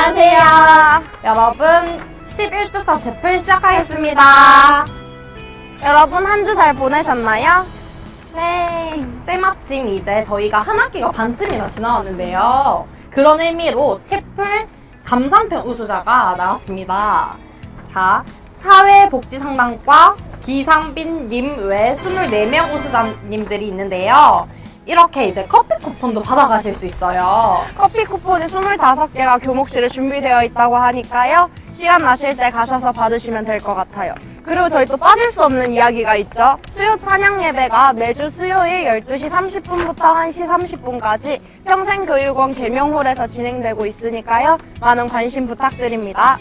안녕하세요. 여러분, 11주차 제풀 시작하겠습니다. 여러분 한 주 잘 보내셨나요? 네. 때마침 이제 저희가 한 학기가 반쯤이나 지나왔는데요. 그런 의미로 채풀 감상편 우수자가 나왔습니다. 자, 사회복지상담과 기상빈님 외 24명 우수자님들이 있는데요. 이렇게 이제 커피 쿠폰도 받아가실 수 있어요. 커피 쿠폰이 25개가 교목실에 준비되어 있다고 하니까요. 시간 나실 때 가셔서 받으시면 될 것 같아요. 그리고 저희 또 빠질 수 없는 이야기가 있죠. 수요 찬양 예배가 매주 수요일 12시 30분부터 1시 30분까지 평생교육원 계명홀에서 진행되고 있으니까요. 많은 관심 부탁드립니다.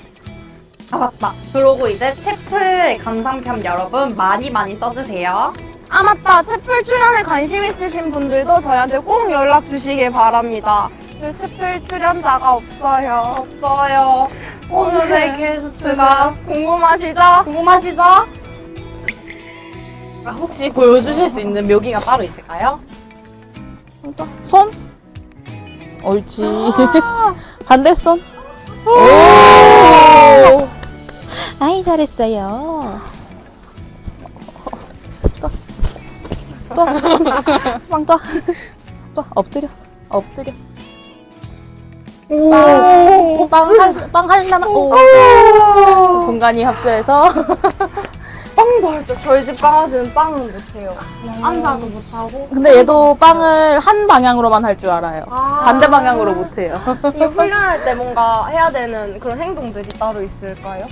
아, 맞다. 그러고 이제 채플 감상편 여러분 많이 써주세요. 아 맞다. 채플 출연에 관심 있으신 분들도 저희한테 꼭 연락 주시길 바랍니다. 채플 출연자가 없어요. 없어요. 오늘의 게스트가 궁금하시죠? 궁금하시죠? 혹시 보여주실 수 있는 묘기가 따로 있을까요? 손? 옳지. 반대손? 오! 아이, 잘했어요. 또. 빵 또. 또, 엎드려. 엎드려. 빵 하나만. 오. 공간이 합수해서. 빵도 할 줄. 저희 집 강아지는 빵은 못해요. 암사도 못하고. 근데 얘도 빵을 한 방향으로만 할 줄 알아요. 반대 방향으로 못해요. 이 훈련할 때 뭔가 해야 되는 그런 행동들이 따로 있을까요?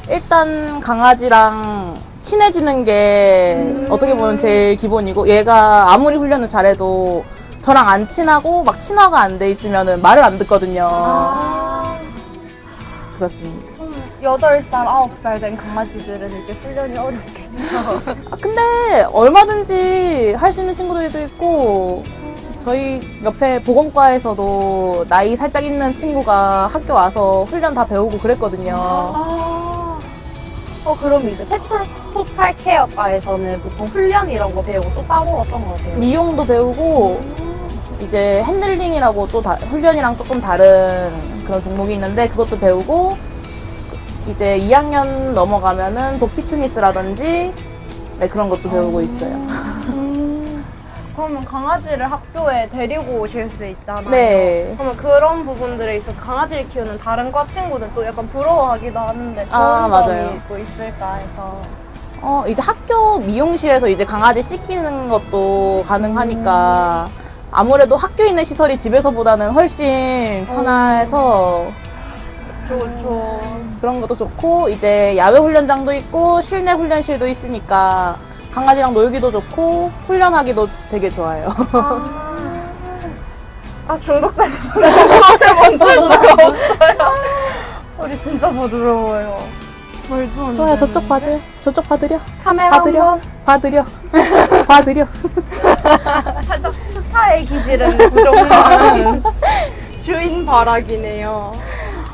일단 강아지랑 친해지는 게 어떻게 보면 제일 기본이고, 얘가 아무리 훈련을 잘해도 저랑 안 친하고 막 친화가 안 돼 있으면 말을 안 듣거든요. 그렇습니다. 8살, 9살 된 강아지들은 이제 훈련이 어렵겠죠. 근데 얼마든지 할 수 있는 친구들도 있고, 저희 옆에 보건과에서도 나이 살짝 있는 친구가 학교 와서 훈련 다 배우고 그랬거든요. 그럼 이제 토탈 케어과에서는 보통 훈련 이런 거 배우고 또 따로 어떤 거 배워요? 미용도 배우고, 이제 핸들링이라고 또 훈련이랑 조금 다른 그런 종목이 있는데 그것도 배우고, 이제 2학년 넘어가면은 도피트니스라든지 네, 그런 것도 배우고 있어요. 그러면 강아지를 학교에 데리고 오실 수 있잖아요. 네. 그러면 그런 부분들에 있어서 강아지를 키우는 다른 과 친구는 또 약간 부러워하기도 하는데 좋은 맞아요. 점이 또 있을까 해서. 이제 학교 미용실에서 이제 강아지 씻기는 것도 가능하니까 아무래도 학교에 있는 시설이 집에서보다는 훨씬 편해서 좋죠. 그런 것도 좋고, 이제 야외 훈련장도 있고 실내 훈련실도 있으니까 강아지랑 놀기도 좋고 훈련하기도 되게 좋아요. 중독돼서 손을 멈출 수가 없어요. 우리 진짜 부드러워요. 말도 안 돼. 또야, 저쪽 봐줘요. 저쪽 봐드려. 카메라 봐드려. 한번. 봐드려. 봐드려. 살짝 스타의 기질은 부족한 주인 바락이네요.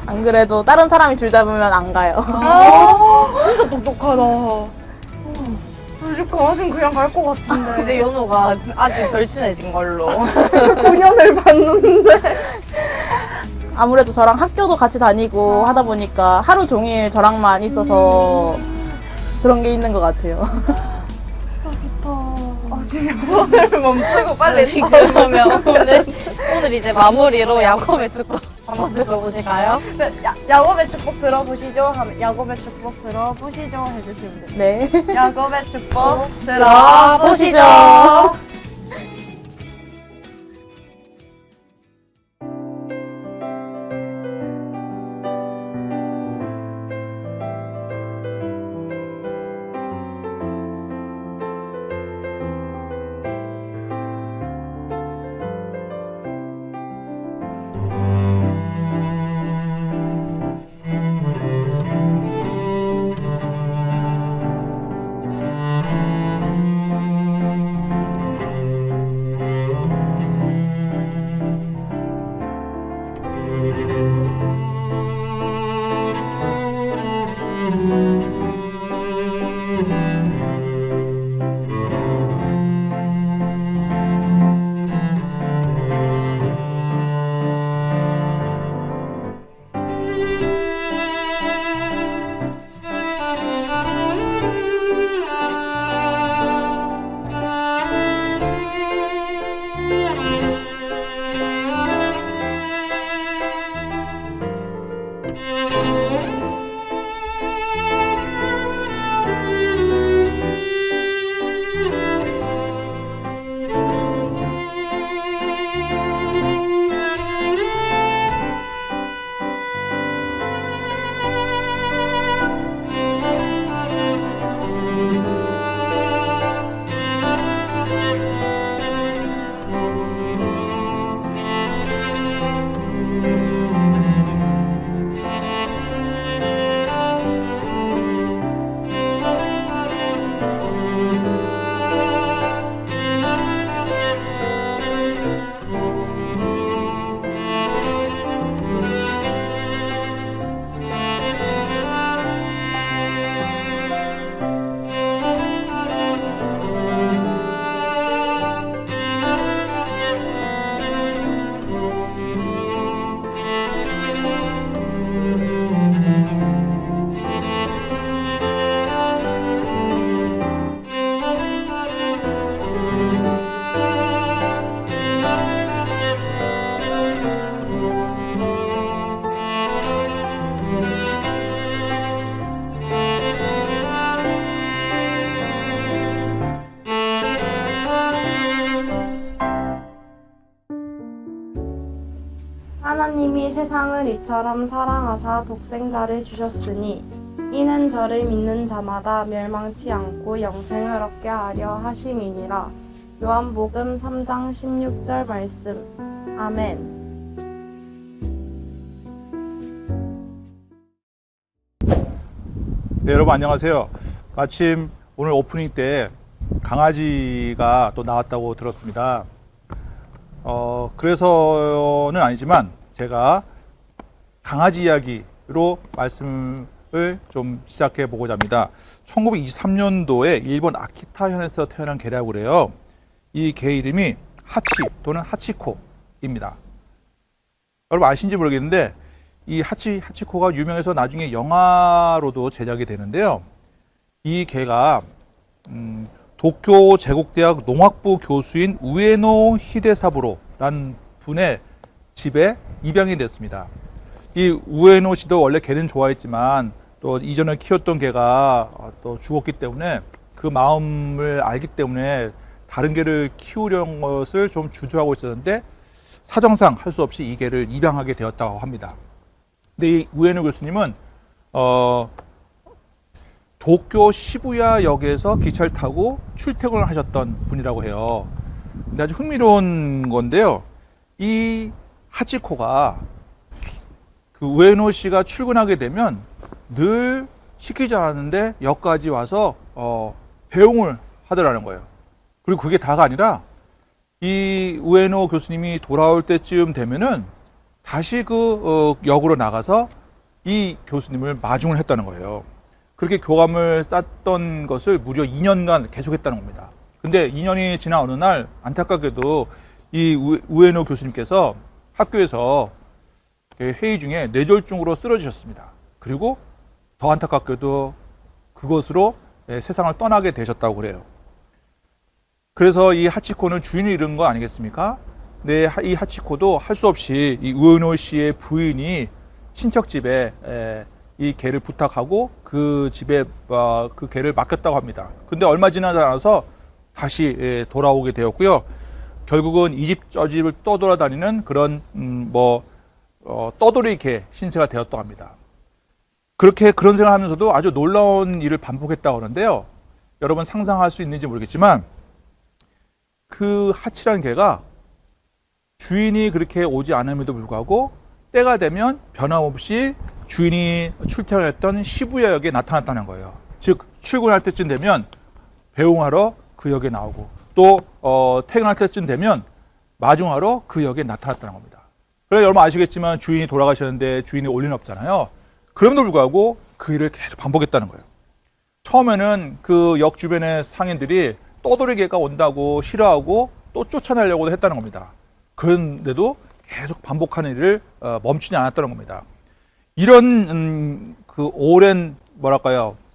안 그래도 다른 사람이 줄 잡으면 안 가요. 진짜 똑똑하다. 우리 집 강아지는 그냥 갈 것 같은데. 이제 연호가 아직 덜 친해진 걸로. 9년을 봤는데. 아무래도 저랑 학교도 같이 다니고 하다 보니까 하루 종일 저랑만 있어서 그런 게 있는 것 같아요. 지금 손을 멈추고 빨리 그러면 오늘 이제 마무리로 야곱의 축복 한번 들어보실까요? 야곱의 축복 들어보시죠 하면 야곱의 축복 들어보시죠 해주시면 돼요. 네. 야곱의 축복 들어보시죠. 세상을 이처럼 사랑하사 독생자를 주셨으니 이는 저를 믿는 자마다 멸망치 않고 영생을 얻게 하려 하심이니라. 요한복음 3장 16절 말씀. 아멘. 네, 여러분 안녕하세요. 마침 오늘 오프닝 때 강아지가 또 나왔다고 들었습니다. 그래서는 아니지만 제가 강아지 이야기로 말씀을 좀 시작해 보고자 합니다. 1923년도에 일본 아키타현에서 태어난 개라고 그래요. 이 개 이름이 하치 또는 하치코입니다. 여러분 아신지 모르겠는데 이 하치코가 유명해서 나중에 영화로도 제작이 되는데요. 이 개가 도쿄 제국대학 농학부 교수인 우에노 히데사부로라는 분의 집에 입양이 됐습니다. 이 우에노 씨도 원래 개는 좋아했지만 또 이전에 키웠던 개가 또 죽었기 때문에 그 마음을 알기 때문에 다른 개를 키우려는 것을 좀 주저하고 있었는데 사정상 할 수 없이 이 개를 입양하게 되었다고 합니다. 근데 이 우에노 교수님은 도쿄 시부야역에서 기차를 타고 출퇴근을 하셨던 분이라고 해요. 근데 아주 흥미로운 건데요. 이 하치코가 그 우에노 씨가 출근하게 되면 늘 시키지 않았는데 역까지 와서 배웅을 하더라는 거예요. 그리고 그게 다가 아니라 이 우에노 교수님이 돌아올 때쯤 되면은 다시 그 역으로 나가서 이 교수님을 마중을 했다는 거예요. 그렇게 교감을 쌓던 것을 무려 2년간 계속했다는 겁니다. 근데 2년이 지난 어느 날 안타깝게도 이 우에노 교수님께서 학교에서 회의 중에 뇌졸중으로 쓰러지셨습니다. 그리고 더 안타깝게도 그것으로 세상을 떠나게 되셨다고 그래요. 그래서 이 하치코는 주인을 잃은 거 아니겠습니까? 근데 이 하치코도 할 수 없이 이 우에노 씨의 부인이 친척 집에 이 개를 부탁하고 그 집에 그 개를 맡겼다고 합니다. 근데 얼마 지나지 않아서 다시 돌아오게 되었고요. 결국은 이 집 저 집을 떠돌아다니는 그런 떠돌이 개 신세가 되었다고 합니다. 그렇게 그런 생각을 하면서도 아주 놀라운 일을 반복했다고 하는데요. 여러분 상상할 수 있는지 모르겠지만 그 하치라는 개가 주인이 그렇게 오지 않음에도 불구하고 때가 되면 변함없이 주인이 출퇴근했던 시부야역에 나타났다는 거예요. 즉 출근할 때쯤 되면 배웅하러 그 역에 나오고 또 퇴근할 때쯤 되면 마중하러 그 역에 나타났다는 겁니다. 그래서 여러분 아시겠지만 주인이 돌아가셨는데 주인이 올 리는 없잖아요. 그럼에도 불구하고 그 일을 계속 반복했다는 거예요. 처음에는 그 역 주변의 상인들이 떠돌이 개가 온다고 싫어하고 또 쫓아내려고도 했다는 겁니다. 그런데도 계속 반복하는 일을 멈추지 않았다는 겁니다. 이런 그 오랜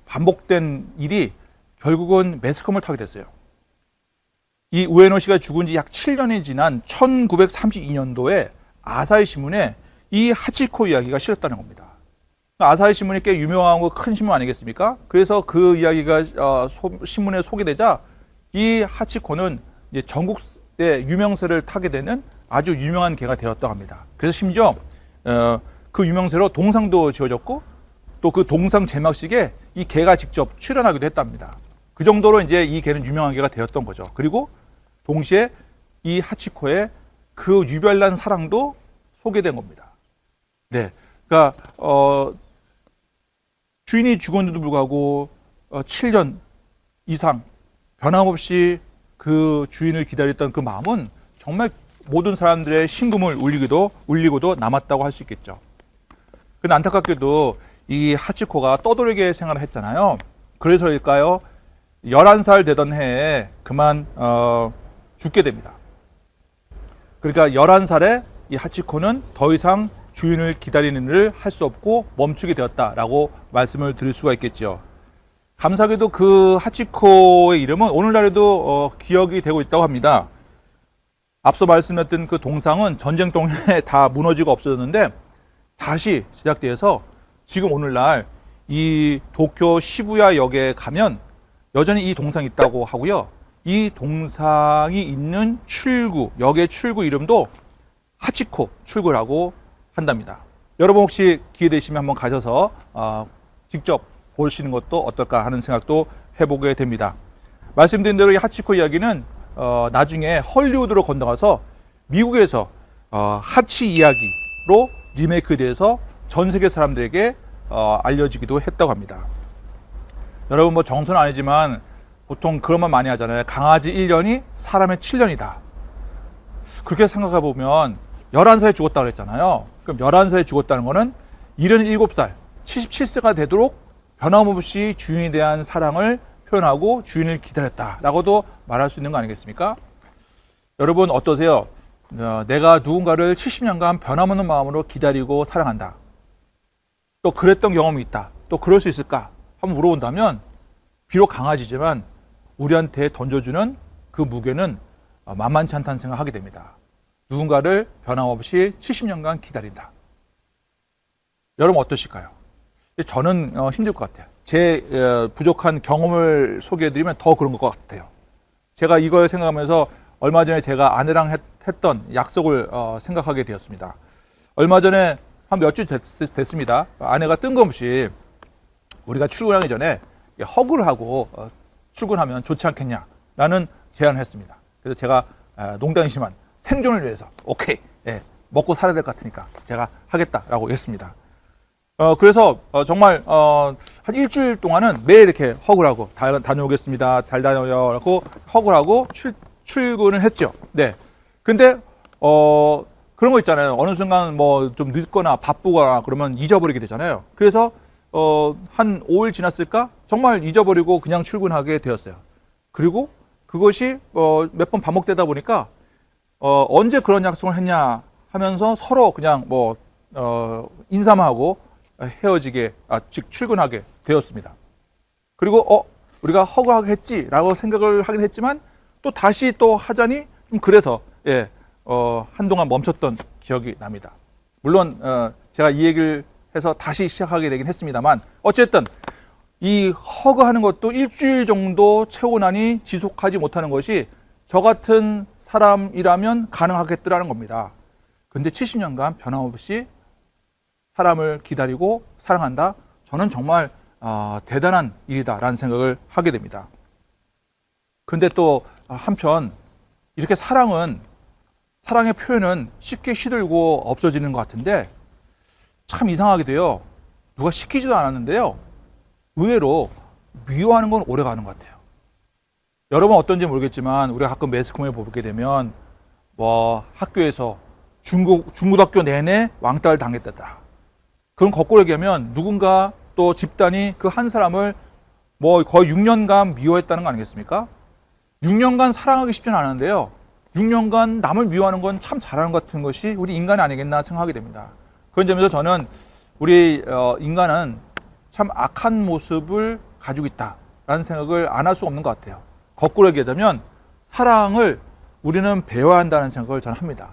반복된 일이 결국은 매스컴을 타게 됐어요. 이 우에노 씨가 죽은 지 약 7년이 지난 1932년도에 아사히 신문에 이 하치코 이야기가 실렸다는 겁니다. 아사히 신문이 꽤 유명하고 큰 신문 아니겠습니까? 그래서 그 이야기가 신문에 소개되자 이 하치코는 이제 전국의 유명세를 타게 되는 아주 유명한 개가 되었다고 합니다. 그래서 심지어 그 유명세로 동상도 지어졌고 또 그 동상 제막식에 이 개가 직접 출연하기도 했답니다. 그 정도로 이제 이 개는 유명한 개가 되었던 거죠. 그리고 동시에 이 하치코의 그 유별난 사랑도 소개된 겁니다. 네, 그러니까 주인이 죽었는데도 불구하고 7년 이상 변함없이 그 주인을 기다렸던 그 마음은 정말 모든 사람들의 심금을 울리고도 남았다고 할 수 있겠죠. 근데 안타깝게도 이 하치코가 떠돌이개 생활을 했잖아요. 그래서일까요? 11살 되던 해에 그만 죽게 됩니다. 그러니까 11살에 이 하치코는 더 이상 주인을 기다리는 일을 할 수 없고 멈추게 되었다라고 말씀을 드릴 수가 있겠죠. 감사하게도 그 하치코의 이름은 오늘날에도 기억이 되고 있다고 합니다. 앞서 말씀드렸던 그 동상은 전쟁 동안에 다 무너지고 없어졌는데 다시 제작돼서 지금 오늘날 이 도쿄 시부야역에 가면 여전히 이 동상이 있다고 하고요. 이 동상이 있는 출구, 역의 출구 이름도 하치코 출구라고 한답니다. 여러분 혹시 기회 되시면 한번 가셔서 직접 보시는 것도 어떨까 하는 생각도 해보게 됩니다. 말씀드린 대로 이 하치코 이야기는 나중에 헐리우드로 건너가서 미국에서 하치 이야기로 리메이크돼서 전 세계 사람들에게 알려지기도 했다고 합니다. 여러분 뭐 정서는 아니지만 보통 그런 말 많이 하잖아요. 강아지 1년이 사람의 7년이다. 그렇게 생각해 보면 11살에 죽었다고 그랬잖아요. 그럼 11살에 죽었다는 거는 77살, 77세가 되도록 변함없이 주인에 대한 사랑을 표현하고 주인을 기다렸다라고도 말할 수 있는 거 아니겠습니까? 여러분 어떠세요? 내가 누군가를 70년간 변함없는 마음으로 기다리고 사랑한다. 또 그랬던 경험이 있다. 또 그럴 수 있을까? 한번 물어본다면 비록 강아지지만 우리한테 던져주는 그 무게는 만만치 않다는 생각을 하게 됩니다. 누군가를 변함없이 70년간 기다린다. 여러분 어떠실까요? 저는 힘들 것 같아요. 제 부족한 경험을 소개해드리면 더 그런 것 같아요. 제가 이걸 생각하면서 얼마 전에 제가 아내랑 했던 약속을 생각하게 되었습니다. 얼마 전에 한 몇 주 됐습니다. 아내가 뜬금없이 우리가 출근하기 전에 허그를 하고 출근하면 좋지 않겠냐라는 제안을 했습니다. 그래서 제가 농담이지만 생존을 위해서 오케이, 먹고 살아야 될 것 같으니까 제가 하겠다라고 했습니다. 그래서 정말 한 일주일 동안은 매일 이렇게 허그를 하고 다녀오겠습니다. 잘 다녀요. 허그를 하고 출근을 했죠. 네. 근데 그런 거 있잖아요. 어느 순간 뭐 좀 늦거나 바쁘거나 그러면 잊어버리게 되잖아요. 그래서 한 5일 지났을까? 정말 잊어버리고 그냥 출근하게 되었어요. 그리고 그것이 몇 번 반복되다 보니까 언제 그런 약속을 했냐 하면서 서로 그냥 뭐 인사만 하고 헤어지게 즉 출근하게 되었습니다. 그리고 우리가 허구하게 했지라고 생각을 하긴 했지만 또 다시 또 하자니 좀 그래서 한동안 멈췄던 기억이 납니다. 물론 제가 이 얘기를 해서 다시 시작하게 되긴 했습니다만 어쨌든 이 허그하는 것도 일주일 정도 채우고 나니 지속하지 못하는 것이 저 같은 사람이라면 가능하겠더라는 겁니다. 근데 70년간 변함없이 사람을 기다리고 사랑한다? 저는 정말 대단한 일이다라는 생각을 하게 됩니다. 근데 또 한편 이렇게 사랑의 표현은 쉽게 시들고 없어지는 것 같은데 참 이상하게도요. 누가 시키지도 않았는데요. 의외로 미워하는 건 오래 가는 것 같아요. 여러분 어떤지 모르겠지만 우리가 가끔 매스컴에 보게 되면 뭐 학교에서 중고등학교 내내 왕따를 당했다. 그럼 거꾸로 얘기하면 누군가 또 집단이 그 한 사람을 뭐 거의 6년간 미워했다는 거 아니겠습니까? 6년간 사랑하기 쉽지는 않은데요. 6년간 남을 미워하는 건 참 잘하는 것 같은 것이 우리 인간이 아니겠나 생각하게 됩니다. 그런 점에서 저는 우리 인간은 참 악한 모습을 가지고 있다라는 생각을 안 할 수 없는 것 같아요. 거꾸로 얘기하자면 사랑을 우리는 배워야 한다는 생각을 저는 합니다.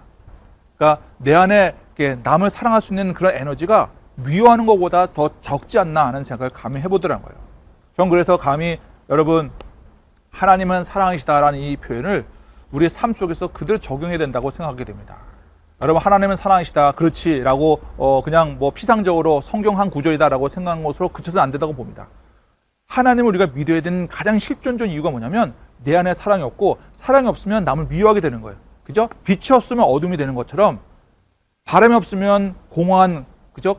그러니까 내 안에 남을 사랑할 수 있는 그런 에너지가 미워하는 것보다 더 적지 않나 하는 생각을 감히 해보더라고요. 전 그래서 감히 여러분 하나님은 사랑이시다라는 이 표현을 우리의 삶 속에서 그대로 적용해야 된다고 생각하게 됩니다. 여러분 하나님은 사랑이시다 그렇지라고 그냥 뭐 피상적으로 성경 한 구절이다라고 생각한 것으로 그쳐서는 안 된다고 봅니다. 하나님을 우리가 믿어야 되는 가장 실존적인 이유가 뭐냐면 내 안에 사랑이 없고 사랑이 없으면 남을 미워하게 되는 거예요. 그죠? 빛이 없으면 어둠이 되는 것처럼 바람이 없으면 공허한 그죠?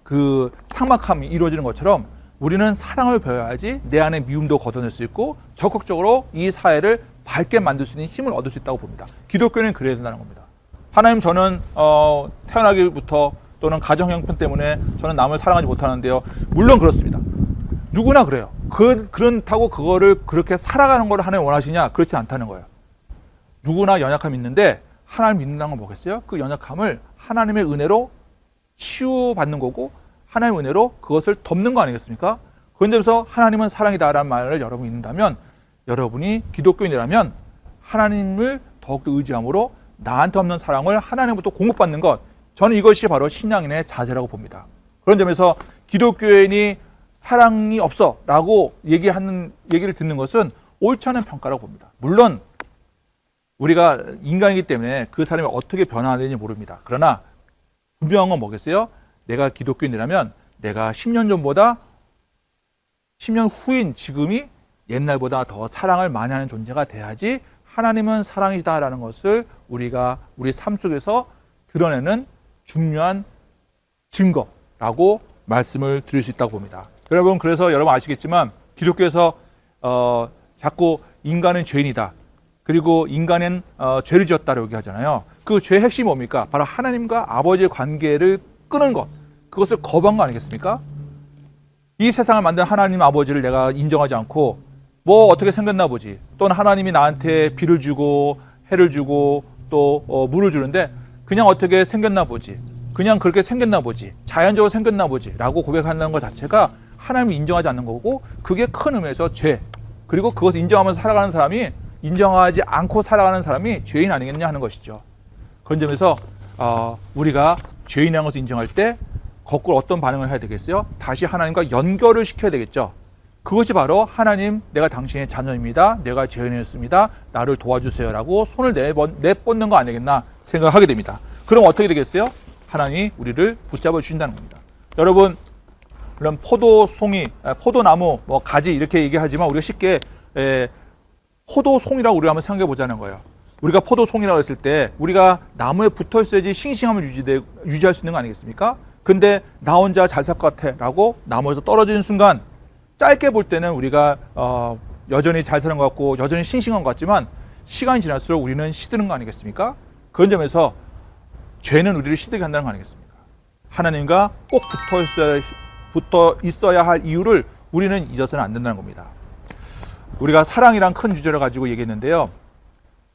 그 삭막함이 이루어지는 것처럼 우리는 사랑을 배워야지 내 안에 미움도 걷어낼 수 있고 적극적으로 이 사회를 밝게 만들 수 있는 힘을 얻을 수 있다고 봅니다. 기독교는 그래야 된다는 겁니다. 하나님 저는 태어나기부터 또는 가정 형편 때문에 저는 남을 사랑하지 못하는데요. 물론 그렇습니다. 누구나 그래요. 그렇다고 그거를 그렇게 살아가는 걸 하나님 원하시냐? 그렇지 않다는 거예요. 누구나 연약함이 있는데 하나님 믿는다는 건 뭐겠어요? 그 연약함을 하나님의 은혜로 치유받는 거고 하나님의 은혜로 그것을 덮는 거 아니겠습니까? 그런 점에서 하나님은 사랑이다라는 말을 여러분이 믿는다면 여러분이 기독교인이라면 하나님을 더욱더 의지함으로 나한테 없는 사랑을 하나님부터 공급받는 것 저는 이것이 바로 신앙인의 자세라고 봅니다. 그런 점에서 기독교인이 사랑이 없어 라고 얘기를 듣는 것은 옳지 않은 평가라고 봅니다. 물론 우리가 인간이기 때문에 그 사람이 어떻게 변화되는지 모릅니다. 그러나 분명한 건 뭐겠어요? 내가 기독교인이라면 내가 10년 전보다 10년 후인 지금이 옛날보다 더 사랑을 많이 하는 존재가 돼야지 하나님은 사랑이다라는 것을 우리가 우리 삶 속에서 드러내는 중요한 증거라고 말씀을 드릴 수 있다고 봅니다. 여러분, 그래서 여러분 아시겠지만 기독교에서 자꾸 인간은 죄인이다. 그리고 인간은 죄를 지었다라고 얘기하잖아요. 그 죄의 핵심이 뭡니까? 바로 하나님과 아버지의 관계를 끊은 것. 그것을 거부한 거 아니겠습니까? 이 세상을 만든 하나님 아버지를 내가 인정하지 않고 뭐 어떻게 생겼나 보지. 또는 하나님이 나한테 비를 주고 해를 주고 또 물을 주는데 그냥 어떻게 생겼나 보지. 그냥 그렇게 생겼나 보지. 자연적으로 생겼나 보지. 라고 고백한다는 것 자체가 하나님을 인정하지 않는 거고 그게 큰 의미에서 죄. 그리고 그것을 인정하면서 살아가는 사람이 인정하지 않고 살아가는 사람이 죄인 아니겠냐 하는 것이죠. 그런 점에서 우리가 죄인이라는 것을 인정할 때 거꾸로 어떤 반응을 해야 되겠어요? 다시 하나님과 연결을 시켜야 되겠죠. 그것이 바로 하나님, 내가 당신의 자녀입니다. 내가 죄인이었습니다. 나를 도와주세요. 라고 손을 내뻗는 거 아니겠나 생각하게 됩니다. 그럼 어떻게 되겠어요? 하나님이 우리를 붙잡아 주신다는 겁니다. 여러분, 물론 포도송이, 포도나무, 뭐 가지 이렇게 얘기하지만 우리가 쉽게 포도송이라고 우리가 한번 생각해 보자는 거예요. 우리가 포도송이라고 했을 때 우리가 나무에 붙어 있어야지 싱싱함을 유지할 수 있는 거 아니겠습니까? 근데 나 혼자 잘 살 것 같아 라고 나무에서 떨어지는 순간 짧게 볼 때는 우리가 여전히 잘 사는 것 같고 여전히 싱싱한 것 같지만 시간이 지날수록 우리는 시드는 거 아니겠습니까? 그런 점에서 죄는 우리를 시들게 한다는 거 아니겠습니까? 하나님과 꼭 붙어 있어야 할 이유를 우리는 잊어서는 안 된다는 겁니다. 우리가 사랑이란 큰 주제를 가지고 얘기했는데요.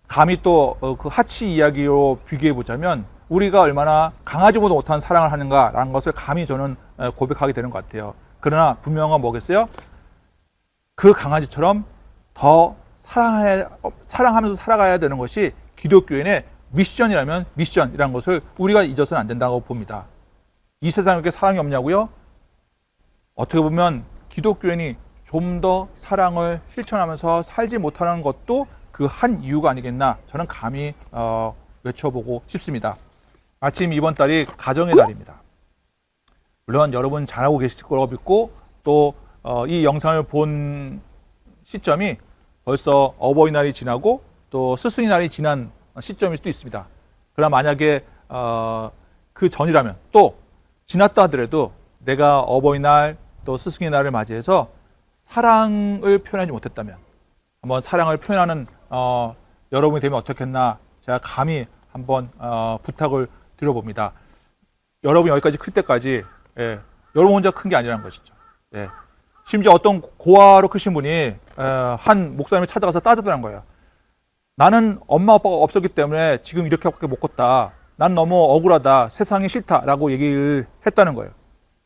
감히 또 그 하치 이야기로 비교해 보자면 우리가 얼마나 강아지보다 못한 사랑을 하는가라는 것을 감히 저는 고백하게 되는 것 같아요. 그러나 분명한 건 뭐겠어요? 그 강아지처럼 더 사랑하면서 살아가야 되는 것이 기독교인의 미션이라면 미션이라는 것을 우리가 잊어서는 안 된다고 봅니다. 이 세상에 그렇게 사랑이 없냐고요? 어떻게 보면 기독교인이 좀 더 사랑을 실천하면서 살지 못하는 것도 그 한 이유가 아니겠나 저는 감히 외쳐보고 싶습니다. 마침 이번 달이 가정의 달입니다. 물론 여러분 잘하고 계실 거라고 믿고 또 이 영상을 본 시점이 벌써 어버이날이 지나고 또 스승의 날이 지난 시점일 수도 있습니다. 그러나 만약에 그 전이라면 또 지났다 하더라도 내가 어버이날 또 스승의 날을 맞이해서 사랑을 표현하지 못했다면 한번 사랑을 표현하는 여러분이 되면 어떻겠나 제가 감히 한번 부탁을 드려봅니다. 여러분이 여기까지 클 때까지 여러분 혼자 큰 게 아니라는 것이죠. 심지어 어떤 고아로 크신 분이 한 목사님을 찾아가서 따졌다는 거예요. 나는 엄마 아빠가 없었기 때문에 지금 이렇게밖에 못 컸다. 난 너무 억울하다. 세상이 싫다라고 얘기를 했다는 거예요.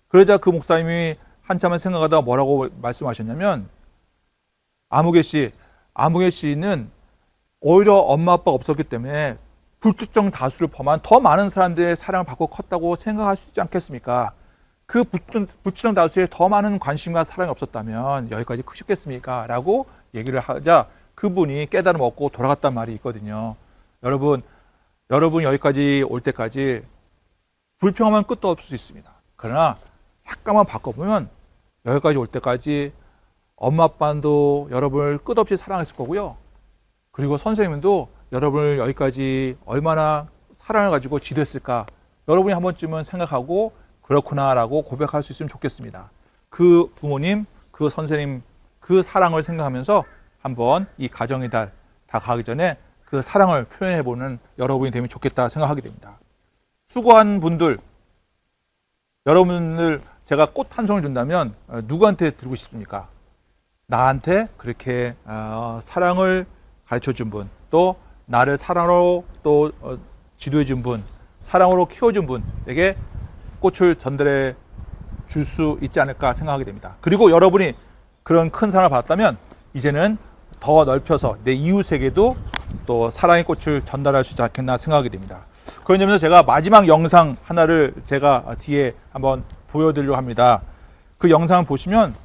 그러자 그 목사님이 한참을 생각하다가 뭐라고 말씀하셨냐면 아무개 씨는 오히려 엄마 아빠가 없었기 때문에 불특정 다수를 포함한 더 많은 사람들의 사랑을 받고 컸다고 생각할 수 있지 않겠습니까? 그 불특정 다수에 더 많은 관심과 사랑이 없었다면 여기까지 크셨겠습니까? 라고 얘기를 하자 그분이 깨달음 얻고 돌아갔단 말이 있거든요. 여러분이 여기까지 올 때까지 불평하면 끝도 없을 수 있습니다. 그러나 약간만 바꿔보면 여기까지 올 때까지 엄마 아빠도 여러분을 끝없이 사랑했을 거고요. 그리고 선생님도 여러분을 여기까지 얼마나 사랑을 가지고 지도했을까 여러분이 한 번쯤은 생각하고 그렇구나라고 고백할 수 있으면 좋겠습니다. 그 부모님, 그 선생님, 그 사랑을 생각하면서 한번 이 가정의 달 다 가기 전에 그 사랑을 표현해보는 여러분이 되면 좋겠다 생각하게 됩니다. 수고한 분들, 여러분을 제가 꽃 한 송이 준다면 누구한테 드리고 싶습니까? 나한테 그렇게 사랑을 가르쳐준 분, 또 나를 사랑으로 또 지도해준 분, 사랑으로 키워준 분에게 꽃을 전달해 줄 수 있지 않을까 생각하게 됩니다. 그리고 여러분이 그런 큰 사랑을 받았다면 이제는 더 넓혀서 내 이웃에게도 또 사랑의 꽃을 전달할 수 있지 않겠나 생각하게 됩니다. 그런 점에서 제가 마지막 영상 하나를 제가 뒤에 한번 보여드리려고 합니다. 그 영상을 보시면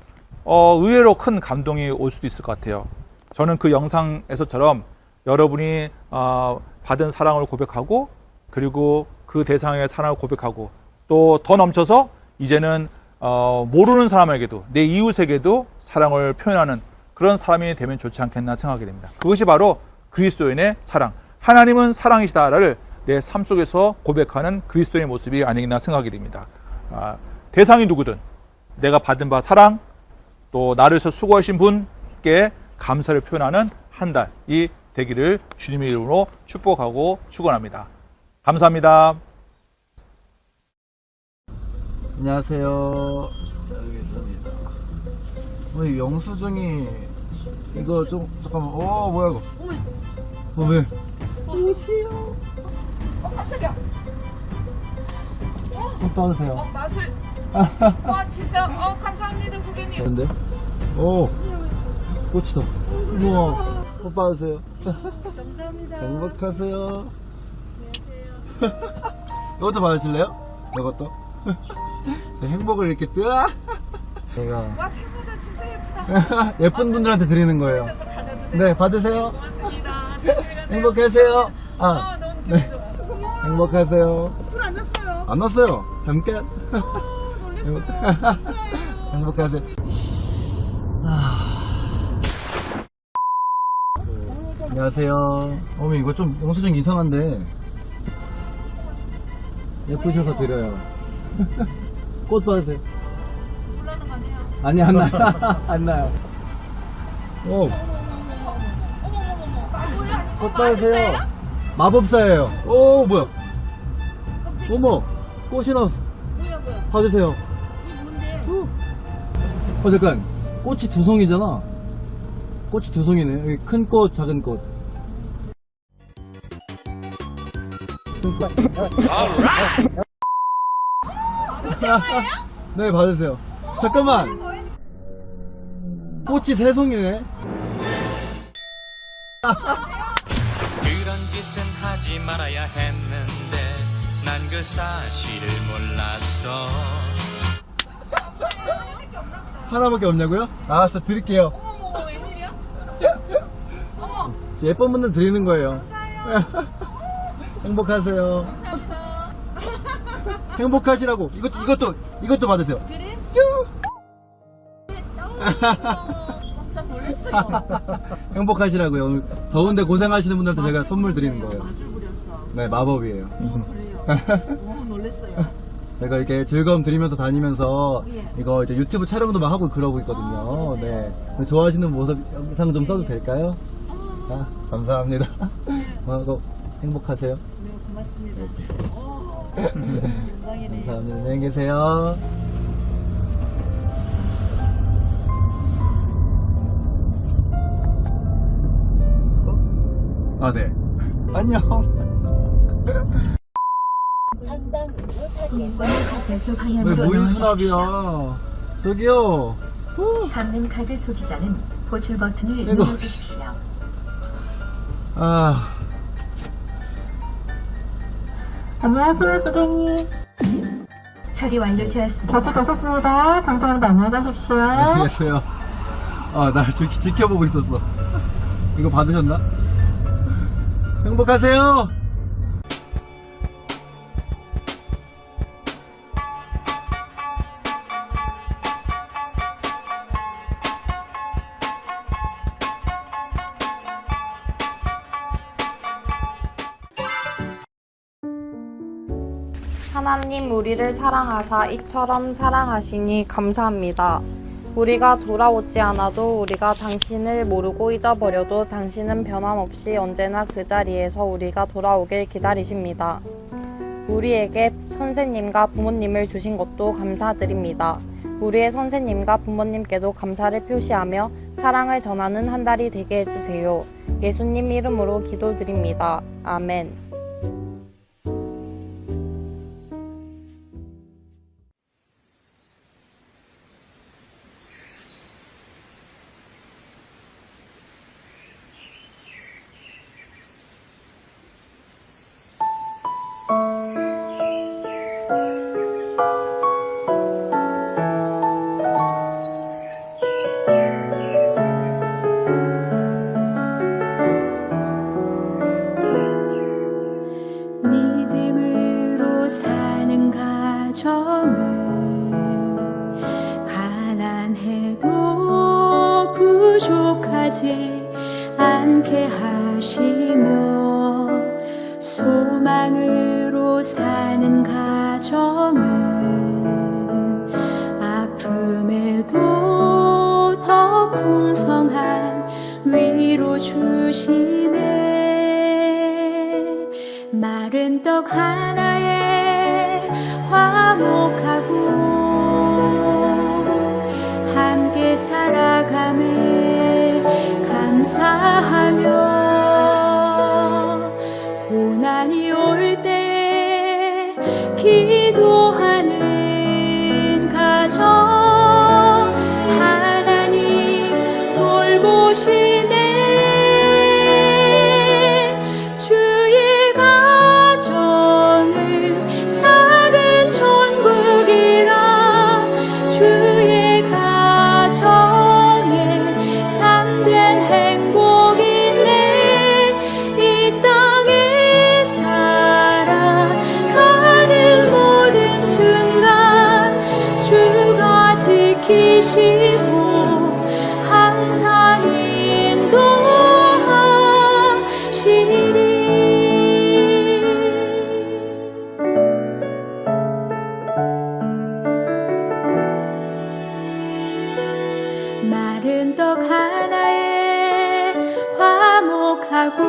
의외로 큰 감동이 올 수도 있을 것 같아요. 저는 그 영상에서처럼 여러분이 받은 사랑을 고백하고 그리고 그 대상의 사랑을 고백하고 또 더 넘쳐서 이제는 모르는 사람에게도 내 이웃에게도 사랑을 표현하는 그런 사람이 되면 좋지 않겠나 생각하게 됩니다. 그것이 바로 그리스도인의 사랑. 하나님은 사랑이시다를 내 삶 속에서 고백하는 그리스도인의 모습이 아니겠나 생각하게 됩니다. 대상이 누구든 내가 받은 바 사랑, 또 나를 위해서 수고하신 분께 감사를 표현하는 한 달이 되기를 주님의 이름으로 축복하고 축원합니다. 감사합니다. 안녕하세요. 여기 있습니다. 이 영수증이 이거 좀 잠깐만. 뭐야 이거? 왜? 옷이요. 깜짝이야. 꽃 받으세요. 맛을. 와 진짜. 감사합니다 고객님. 근데? 꽃이다. 우와. 꽃 받으세요. 감사합니다. 행복하세요. 이것도 받으실래요? 이것도? 제 행복을 이렇게 뜨아. 제가 와 생각보다 진짜 예쁘다. 예쁜 분들한테 드리는 거예요. 진짜 가져도 돼요? 네, 받으세요. 고맙습니다. 조심히 가세요. 행복하세요. 너무 기분 네. 좋아. 고마워요. 행복하세요. 불안 났어요. 안 왔어요. 잠깐. 놀랬어요. 감사해요. 행복하세요. 안녕하세요. 어머니 이거 좀 영수증 이상한데 예쁘셔서 드려요. 꽃 받으세요. 몰라는 거 아니에요? 아니 안 나요. 안 나요. 어머머머머. 뭐야? 꽃 받으세요. 마법사예요. 뭐야? 어머 꽃이 나왔어. 뭐야? 받으세요. 이게 뭔데? 잠깐 꽃이 두 송이잖아. 꽃이 두 송이네. 여기 큰 꽃, 작은 꽃. 네, 받으세요. 잠깐만. 꽃이 세 송이네. 그런 짓은 하지 말아야 했는데 난 그 사실을 몰랐어. 하나밖에 없냐고요? 알았어, 드릴게요. 어머 웬일이야? 어머. 예쁜 분들 드리는 거예요. 행복하세요. 행복하시라고. 이것도 받으세요. 그래? 깜짝 놀랐어요. 행복하시라고요. 오늘 더운데 고생하시는 분들한테 제가 선물 드리는 거예요. 맛을 부렸어. 네, 마법이에요. 그래요. 너무 놀랐어요. 제가 이렇게 즐거움 드리면서 다니면서 예. 이거 이제 유튜브 촬영도 막 하고 그러고 있거든요. 네. 좋아하시는 모습 영상 좀 써도 될까요? 감사합니다. 또 행복하세요. 네, 고맙습니다. 영광이네요. 감사합니다. 안녕히 계세요. 네. 안녕. 왜 모임 수납이야? 저기요. 잡는 카드 소지자는 호출 버튼을 이거. 눌러주십시오. 안녕하세요, 고객님. 처리 완료되었습니다. 같이 가셨습니다. 감사합니다. 안녕히 가십시오. 안녕히 계세요. 날 지켜보고 있었어. 이거 받으셨나? 행복하세요. 하나님 우리를 사랑하사 이처럼 사랑하시니 감사합니다. 우리가 돌아오지 않아도 우리가 당신을 모르고 잊어버려도 당신은 변함없이 언제나 그 자리에서 우리가 돌아오길 기다리십니다. 우리에게 선생님과 부모님을 주신 것도 감사드립니다. 우리의 선생님과 부모님께도 감사를 표시하며 사랑을 전하는 한 달이 되게 해주세요. 예수님 이름으로 기도드립니다. 아멘. 가정은 가난해도 부족하지 않게 하시며 소망으로 사는 가정은 아픔에도 더 풍성한 위로 주시네. 마른 떡 하나에 화목하고 함께 살아가매 감사하며 고난이 올 때 기도하는 가정 하나님 돌보시네. 주의 가정은 작은 천국이라 주의 가정에 참된 행복이 있네. 이 땅에 살아가는 모든 순간 주가 지키시고 항상 인도하시리. 마른 떡 하나에 화목하고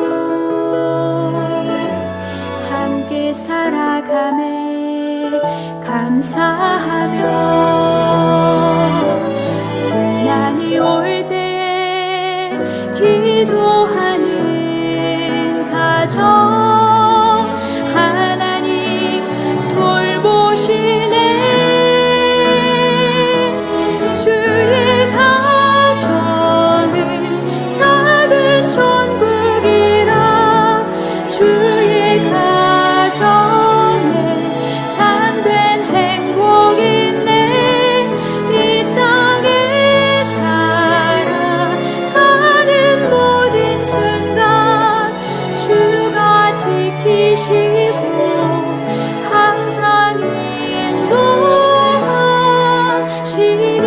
함께 살아가매 감사하며 고난이 올 때 기도하는 가정 하나님 돌보시네. 주의 가정은 작은 천국이라 주의 가정에 참된 행복이 있네. 이 땅에 살아가는 모든 순간 주가 지키시고 항상 인도하시리.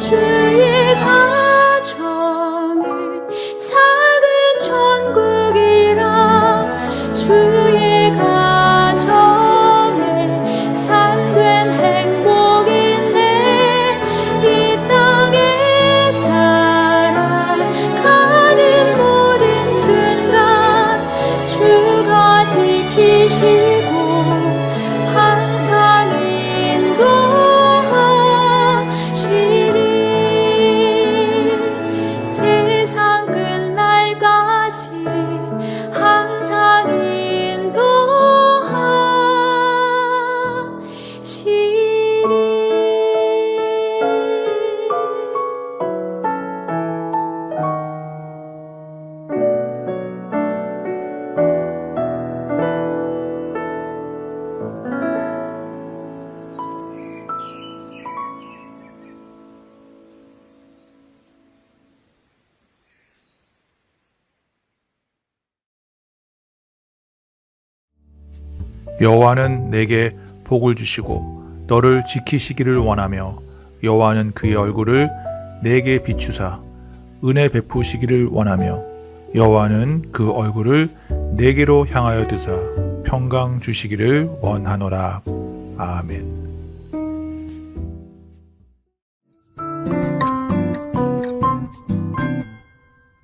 주의 가정은 작은 천국이라 주의 가정에 참된 행복이 있네. 이 땅에 살아가는 모든 순간 주가 지키시고 항상 인도하시리. 세상 끝날까지 항상 여호와는 내게 복을 주시고 너를 지키시기를 원하며 여호와는 그의 얼굴을 내게 비추사 은혜 베푸시기를 원하며 여호와는 그 얼굴을 내게로 향하여 드사 평강 주시기를 원하노라. 아멘.